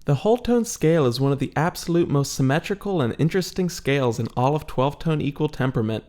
The whole tone scale is one of the absolute most symmetrical and interesting scales in all of 12-tone equal temperament.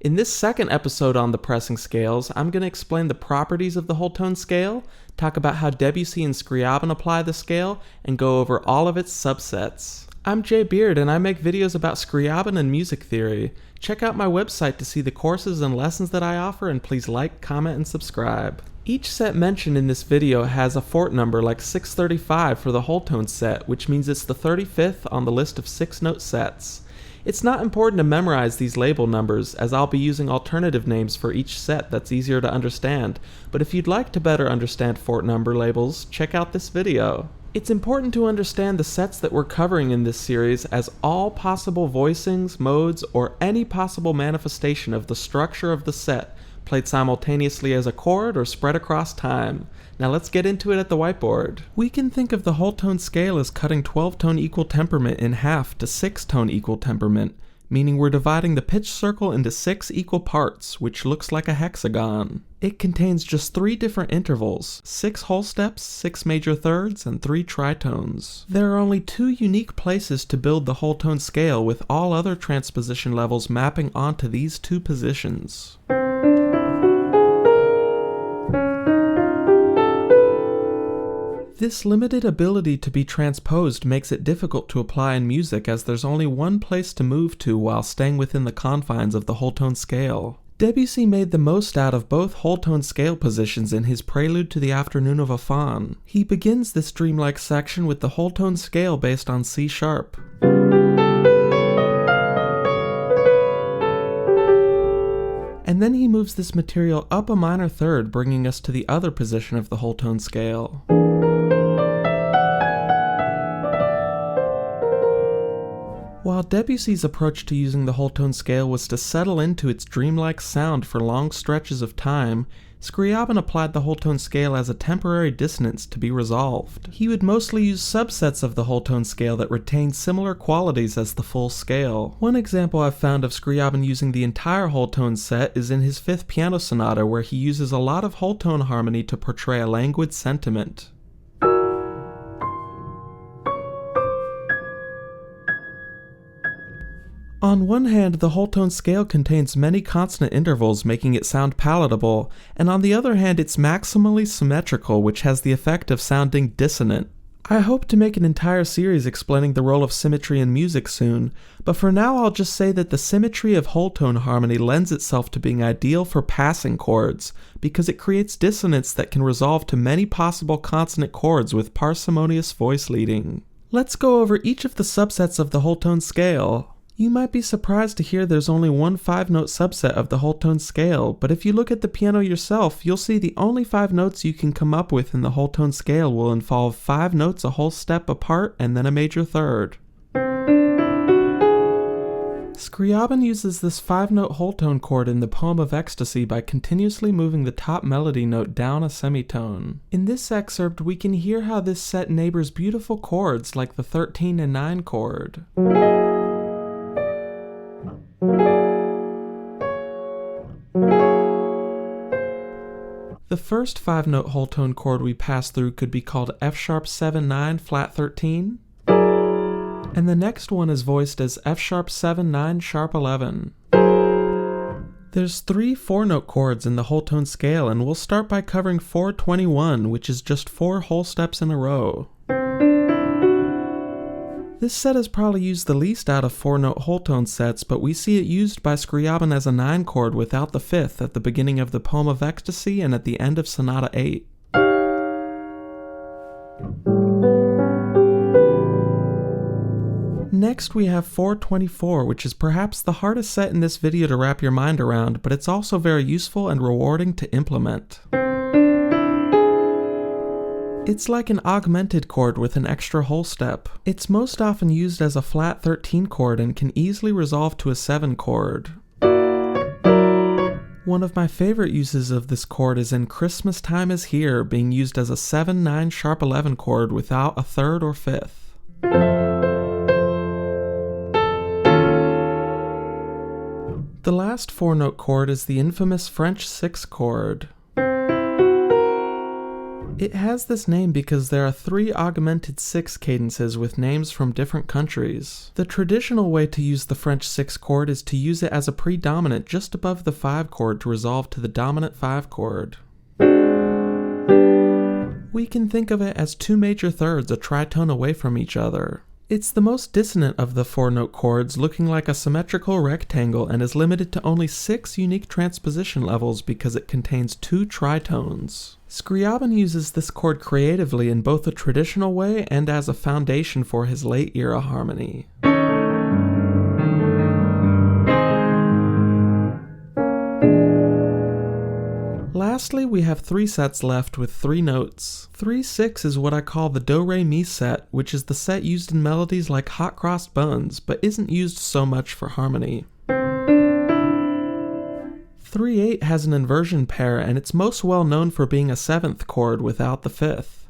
In this second episode on the pressing scales, I'm going to explain the properties of the whole tone scale, talk about how Debussy and Scriabin apply the scale, and go over all of its subsets. I'm Jay Beard and I make videos about Scriabin and music theory. Check out my website to see the courses and lessons that I offer, and please like, comment, and subscribe. Each set mentioned in this video has a fort number like 635 for the whole tone set, which means it's the 35th on the list of 6-note sets. It's not important to memorize these label numbers, as I'll be using alternative names for each set that's easier to understand, but if you'd like to better understand fort number labels, check out this video. It's important to understand the sets that we're covering in this series as all possible voicings, modes, or any possible manifestation of the structure of the set, played simultaneously as a chord or spread across time. Now let's get into it at the whiteboard. We can think of the whole tone scale as cutting 12-tone equal temperament in half to 6-tone equal temperament, meaning we're dividing the pitch circle into 6 equal parts, which looks like a hexagon. It contains just 3 different intervals, 6 whole steps, 6 major thirds, and 3 tritones. There are only 2 unique places to build the whole tone scale, with all other transposition levels mapping onto these 2 positions. This limited ability to be transposed makes it difficult to apply in music, as there's only one place to move to while staying within the confines of the whole tone scale. Debussy made the most out of both whole tone scale positions in his Prelude to the Afternoon of a Faun. He begins this dreamlike section with the whole tone scale based on C sharp. And then he moves this material up a minor third, bringing us to the other position of the whole tone scale. While Debussy's approach to using the whole tone scale was to settle into its dreamlike sound for long stretches of time, Scriabin applied the whole tone scale as a temporary dissonance to be resolved. He would mostly use subsets of the whole tone scale that retained similar qualities as the full scale. One example I've found of Scriabin using the entire whole tone set is in his 5th piano sonata, where he uses a lot of whole tone harmony to portray a languid sentiment. On one hand, the whole tone scale contains many consonant intervals, making it sound palatable, and on the other hand it's maximally symmetrical, which has the effect of sounding dissonant. I hope to make an entire series explaining the role of symmetry in music soon, but for now I'll just say that the symmetry of whole tone harmony lends itself to being ideal for passing chords, because it creates dissonance that can resolve to many possible consonant chords with parsimonious voice leading. Let's go over each of the subsets of the whole tone scale. You might be surprised to hear there's only one 5-note subset of the whole tone scale, but if you look at the piano yourself, you'll see the only 5 notes you can come up with in the whole tone scale will involve 5 notes a whole step apart and then a major third. Scriabin uses this 5-note whole tone chord in the Poem of Ecstasy by continuously moving the top melody note down a semitone. In this excerpt, we can hear how this set neighbors beautiful chords like the 13 and 9 chord. The first 5-note whole tone chord we pass through could be called F sharp 7 9 flat 13, and the next one is voiced as F sharp 7 9 sharp 11. There's 3 4-note chords in the whole tone scale, and we'll start by covering 421, which is just 4 whole steps in a row. This set is probably used the least out of 4-note whole tone sets, but we see it used by Scriabin as a 9 chord without the 5th at the beginning of the Poem of Ecstasy and at the end of Sonata 8. Next we have 424, which is perhaps the hardest set in this video to wrap your mind around, but it's also very useful and rewarding to implement. It's like an augmented chord with an extra whole step. It's most often used as a flat 13 chord and can easily resolve to a 7 chord. One of my favorite uses of this chord is in Christmas Time Is Here, being used as a 7 9 sharp 11 chord without a 3rd or 5th. The last 4-note chord is the infamous French 6 chord. It has this name because there are 3 augmented 6 cadences with names from different countries. The traditional way to use the French 6 chord is to use it as a predominant just above the 5 chord to resolve to the dominant 5 chord. We can think of it as 2 major thirds a tritone away from each other. It's the most dissonant of the 4-note chords, looking like a symmetrical rectangle, and is limited to only 6 unique transposition levels because it contains 2 tritones. Scriabin uses this chord creatively in both a traditional way and as a foundation for his late-era harmony. Lastly, we have 3 sets left with 3 notes. 3-6 is what I call the do-re-mi set, which is the set used in melodies like hot crossed buns, but isn't used so much for harmony. 3-8 has an inversion pair, and it's most well known for being a 7th chord without the 5th.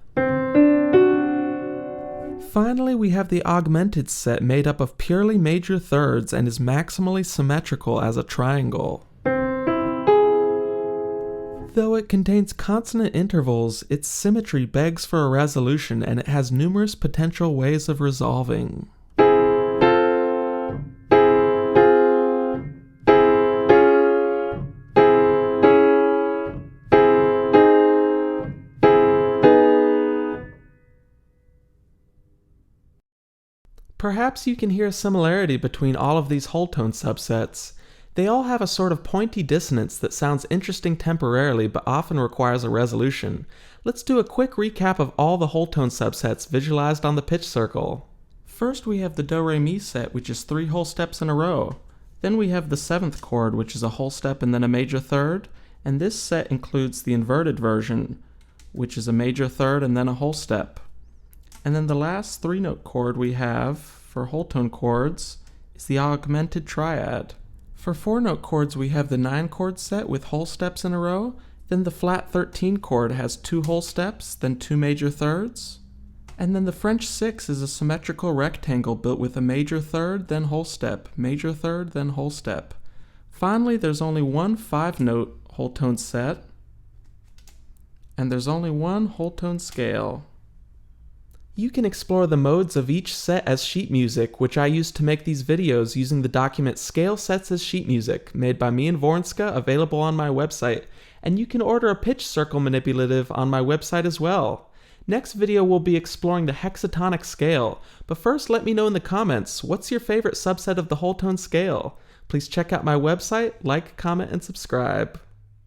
Finally, we have the augmented set made up of purely major thirds and is maximally symmetrical as a triangle. Though it contains consonant intervals, its symmetry begs for a resolution, and it has numerous potential ways of resolving. Perhaps you can hear a similarity between all of these whole tone subsets. They all have a sort of pointy dissonance that sounds interesting temporarily but often requires a resolution. Let's do a quick recap of all the whole tone subsets visualized on the pitch circle. First we have the do-re-mi set, which is 3 whole steps in a row. Then we have the 7th chord, which is a whole step and then a major third. And this set includes the inverted version, which is a major third and then a whole step. And then the last 3-note chord we have for whole tone chords is the augmented triad. For 4-note chords we have the 9-chord set with whole steps in a row, then the flat 13 chord has 2 whole steps, then 2 major thirds, and then the French 6 is a symmetrical rectangle built with a major third, then whole step, major third, then whole step. Finally, there's only one 5-note whole tone set, and there's only one whole tone scale. You can explore the modes of each set as sheet music, which I use to make these videos using the document Scale Sets as Sheet Music, made by me and Vornska, available on my website, and you can order a pitch circle manipulative on my website as well. Next video will be exploring the hexatonic scale, but first let me know in the comments, what's your favorite subset of the whole tone scale? Please check out my website, like, comment, and subscribe.